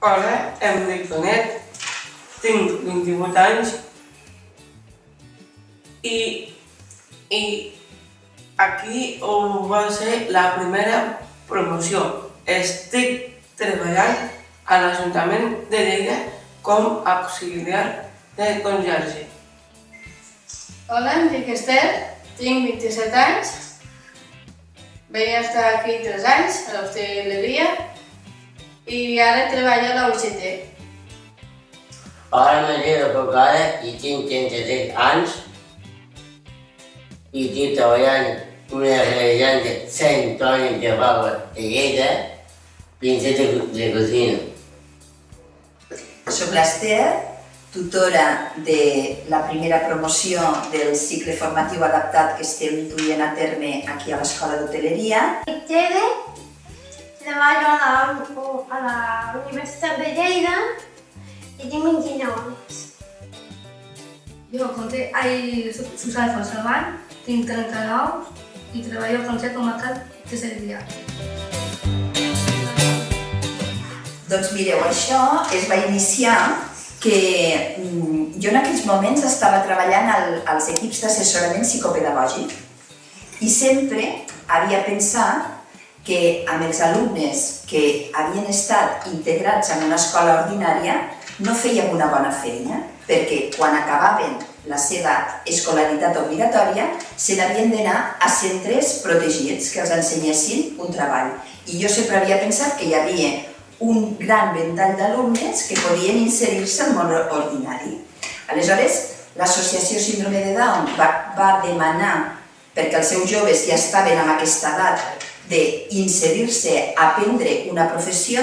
Hola, em dic Tonet, tinc 28 anys i aquí va ser la primera promoció. Estic treballant a l'Ajuntament de Lleida com a auxiliar de conserge. Hola, em dic Esther, tinc 27 anys, vaig estar aquí 3 anys a l'hostaleria i ara treballo a la UGT. Hola, em dic Bocada i tinc 33 anys i estic treballant en una realitat de Sant Antoni de Valls de Lleida, princesa de cocina. Soc l'Esther, tutora de la primera promoció del cicle formatiu adaptat que estem duent a terme aquí a l'Escola d'Hoteleria. Tere, treballo a la Universitat de Lleida i tinc 29 anys. Jo soc Susana Fonsalvant, tinc 39 i treballo al Consell Comarcal de Segrià. Doncs mireu, això es va iniciar que jo en aquells moments estava treballant als equips d'assessorament psicopedagògic i sempre havia pensat que amb els alumnes que havien estat integrats en una escola ordinària no fèiem una bona feina, perquè quan acabaven la seva escolaritat obligatòria se n'havien d'anar a centres protegits que els ensenyessin un treball. I jo sempre havia pensat que hi havia un gran ventall d'alumnes que podien inserir-se al món ordinari. Aleshores, l'associació Síndrome de Down va demanar, perquè els seus joves ja estaven en aquesta edat d'inserir-se a aprendre una professió,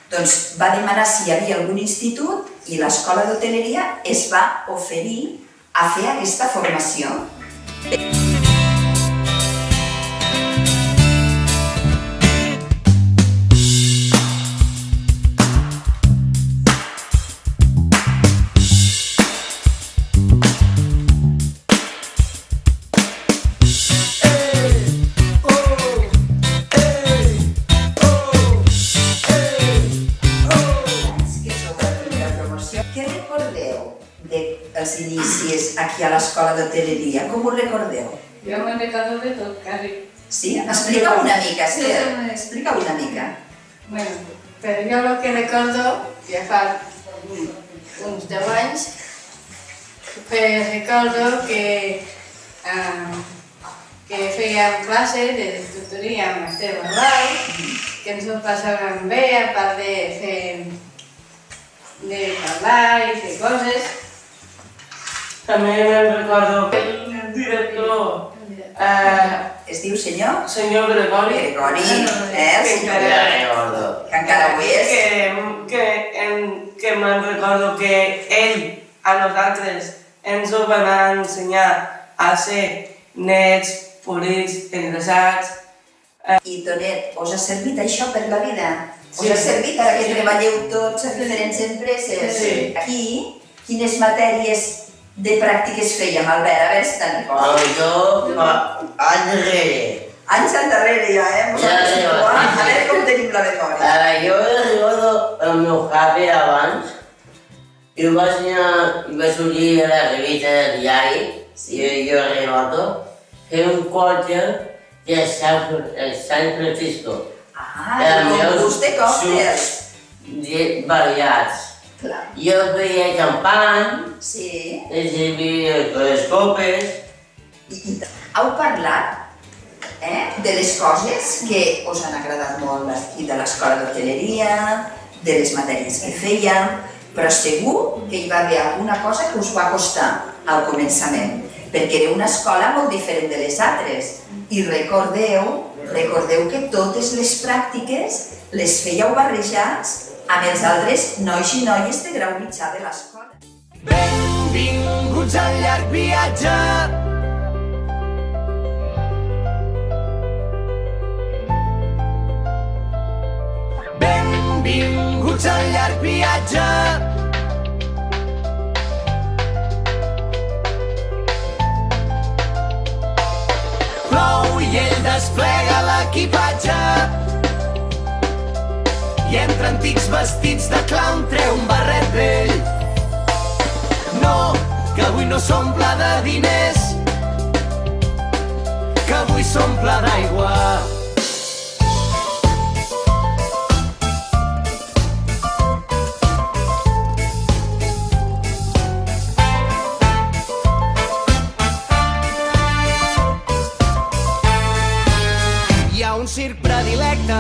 doncs va demanar si hi havia algun institut i l'Escola d'Hoteleria es va oferir a fer aquesta formació. Què recordeu dels inicis aquí a l'Escola d'Hoteleria? Com ho recordeu? Jo me'n recordo de tot, quasi. Sí? Explica-ho una mica, Esther. Explica-ho una mica. Bueno, però jo el que recordo, ja fa uns 10 anys, recordo que fèiem classes de tutoria amb Esteve Blau, que ens ho passàvem bé, a part de parlar i fer coses. També me'n recordo que el director, Es diu senyor? senyor Gregori, Gregori, el senyor Gregori, que encara ho és. que me'n recordo que ell a nosaltres ens ho va anar a ensenyar a ser nets, polits, endreçats. I Tonet, us ha servit això per la vida? Us Sí. ha servit ara que treballeu tots a diferents empreses? Sí. Aquí, quines matèries de pràctiques fèiem, Albert? A veure si te'n recordes. Jo fa anys enrere. Anys endarrere ja, Vosaltres situar, a veure com tenim la memòria. Jo recordo el meu jefe abans i ho va sortir a la revista del diari i jo recordo que un cotxe de San Francisco. Com vostè còctels. Variats. Clar. Jo feia xampany, Sí. servia les copes. Heu parlat de les coses que us han agradat molt aquí de l'Escola d'Hoteleria, de les matèries que fèiem, però segur que hi va haver alguna cosa que us va costar al començament, perquè era una escola molt diferent de les altres. I recordeu que totes les pràctiques les fèieu barrejats amb els altres nois i noies de grau mitjà de l'escola. Benvinguts al llarg viatge. Benvinguts al llarg viatge. Plou i ell desplega l'equipatge i entre antics vestits de clown treu un barret vell. No, que avui no s'omple de diners, que avui s'omple d'aigua. Hi ha un circ predilecte,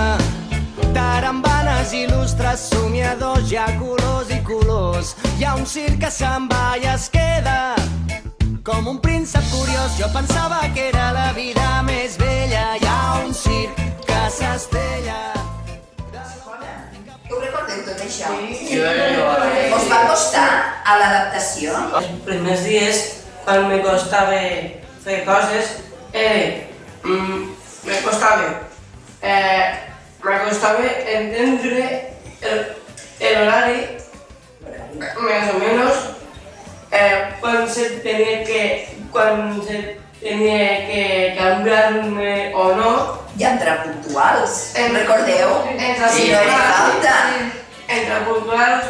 tarambanes il·lustres, somiadors, hi ha colors i colors. Hi ha un circ que se'n va i es queda com un príncep curiós. Jo pensava que era la vida més bella. Hi ha un circ que s'estella. Ho recordeu tot això? Jo no. Us va costar a l'adaptació? Els primers dies, quan me costava fer coses, me costava entendre el horari, més o menys, quan se tenia que canviar-me o no. I entrar puntuals, recordeu? Entre Si no era falta. Entre puntuals.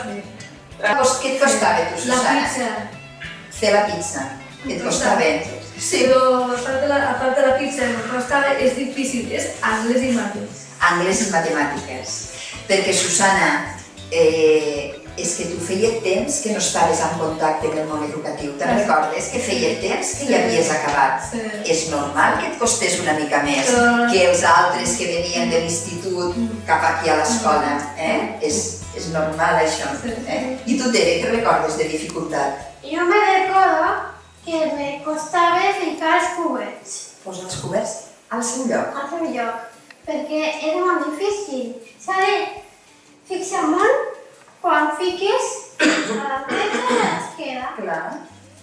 Què et costava, tu, La Susana? pizza. Fer la pizza. Què et costava? Sí. Pero aparte de la pizza, lo que costaba es difícil, es anglès i mates. Anglès i matemàtiques. Perquè, Susana, és que tu feia temps que no estaves en contacte amb el món educatiu. Te'n recordes que feia temps que ja havies acabat? Sí. És normal que et costés una mica més que els altres que venien de l'institut cap aquí a l'escola. És normal, això. I tu, Tere, què recordes de dificultat? Yo me recuerdo que me costaba ficar els cubets Posa els coberts al seu lloc. al seu lloc, perquè era molt difícil. S'ha de fixar molt quan fiques a la dreta i a l'esquerra. Clar,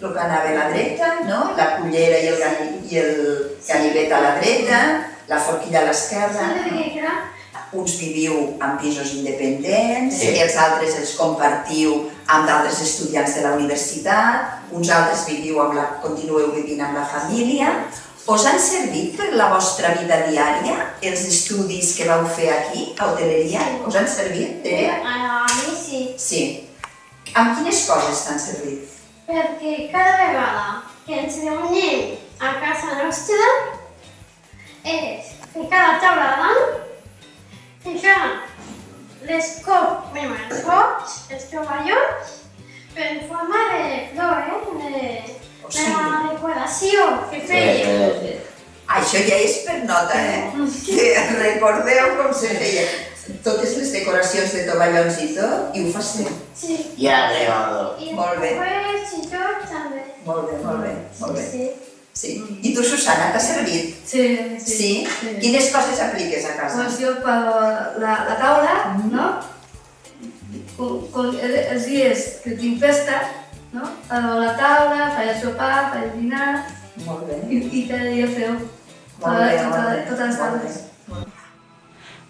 el que anava a la dreta, no? La cullera i el ganivet a la dreta, la forquilla a l'esquerra. Sí, perquè clar, Uns viviu en pisos independents, Sí. els altres els compartiu amb d'altres estudiants de la universitat, uns altres continueu vivint amb la família. Us han servit per la vostra vida diària els estudis que vau fer aquí, a hoteleria? Us han servit, Tere? a mi sí, Sí. Amb quines coses t'han servit? perquè cada vegada que ens reunim a casa nostra és ficar la taula davant, ficar els cops, els tovallons, però en forma de flor, O de sigui, la decoració que feia. això ja és per nota, Que recordeu com se feia totes les decoracions de tovallons i tot, i ho fas bé. Sí. I el rebador. I Molt bé. després i tot també. Molt bé, molt bé, molt bé. Sí. Sí. I tu, Susana, t'ha servit? Sí, Sí? Quines coses apliques a casa? Pues yo para la taula, ¿no? Con els dies que tinc festa, no? La taula, faig el sopar, faig el dinar Molt bé. i cada dia feu Molt bé, molt bé. totes les taules.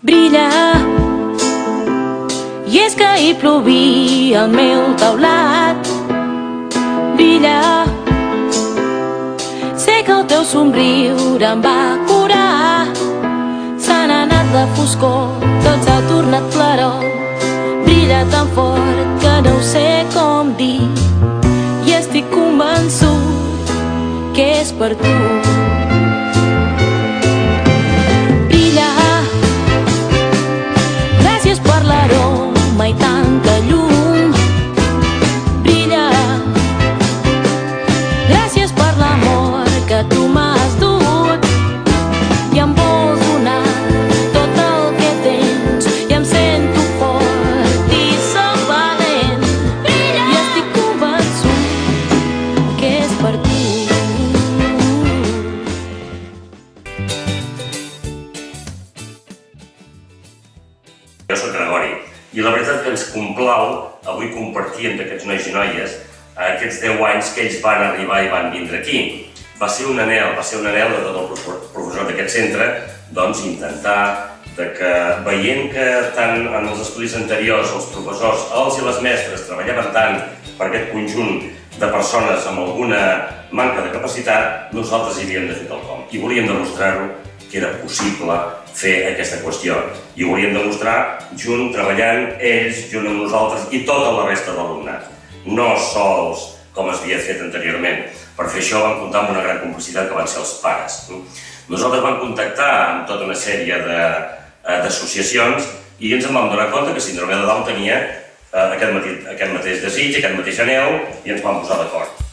Brilla, i és que hi plovia al meu taulat. Brilla, sé que el teu somriure em va curar. Se n'ha anat la foscor, tot s'ha tornat claror. Brilla tan fort que no ho sé com dir, i estic convençut que és per tu. Brilla, gràcies per l'aroma i tanta llum. Brilla, gràcies per l'amor que tu m'has dut, i em vols donar tot el que tens, i em sento fort i soc valent. Brilla, i estic convençut que és per tu. Jo soc Gregori, i la veritat que ens complau avui compartir amb aquests nois i noies aquests 10 anys que ells van arribar i van vindre aquí. Va ser un anhel de tot el professor d'aquest centre, doncs intentar que, veient que tant en els estudis anteriors els professors, els i les mestres treballaven tant per aquest conjunt de persones amb alguna manca de capacitat, nosaltres hi havíem de fer quelcom i volíem demostrar-ho que que era possible fer aquesta qüestió. I ho volíem demostrar junt, treballant, ells, junt amb nosaltres i tota la resta de l'alumnat. No sols, com es havia fet anteriorment. Per fer això vam comptar amb una gran complicitat que van ser els pares. Nosaltres vam contactar amb tota una sèrie d'associacions i ens en vam donar compte que Síndrome de Down tenia aquest mateix desig, aquest mateix anhel, i ens vam posar d'acord.